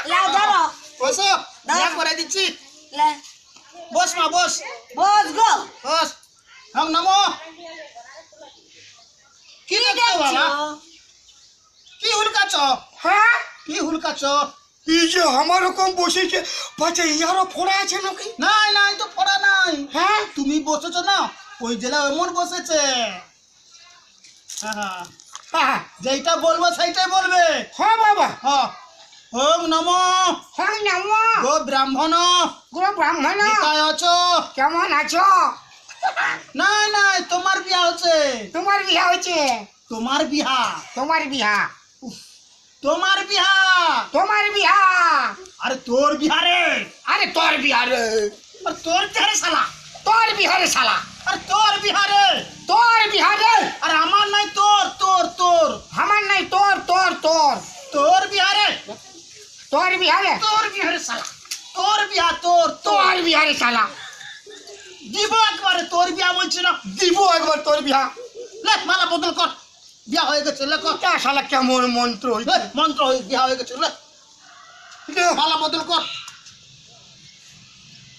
লাও ধরো বসো বিয়া করে দিচ্ছি লে বস মা বস বস গো বস হং নমো কি দেখছো বাবা কি হুলকাছ হ্যাঁ কি হুলকাছ এই যে আমার রকম বসেছে পাছে ইয়ারও ফোড়া আছে নাকি? নাই নাই তো পড়া নাই হ্যাঁ তুমি বসেছো না ওই জেলা এমন বসেছে হ্যাঁ হ্যাঁ যেটা বলবো সেইটাই বলবে হ্যাঁ বাবা হ্যাঁ ওম নমো হ্যাঁ নমো গো ব্রাহ্মণ গুরু ব্রাহ্মণ কোথায় আছো কেমন আছো? নাই নাই তোমার বিয়া হচ্ছে তোমার বিয়া হয়েছে? তোমার বিয়া তোমার বিয়া তোমার বিয়া তোমার বিয়া আরে তোর বিহারে আরে তোর বিয়া রে আর তোর বিহারে শালা তোর বিহারে শালা আর তোর বিহারে তোর বিহারে আর আমার নাই তোর তোর তোর আমার নাই তোর তোর তোর তোর বিহারে তোর বিহারে তোর বিহারে শালা তোর বিয়া তোর তোর তোর বিহারে শালা দিব একবারে তোর বিয়া বলছি না দিব একবার তোর বিয়া লে মালা বদল কর বিয়া হয়ে গেছে লে কর তা শালা কেমন মন্ত্র লে, মন্ত্র হয়ে বিয়া হয়ে গেছে লে মালা বদল কর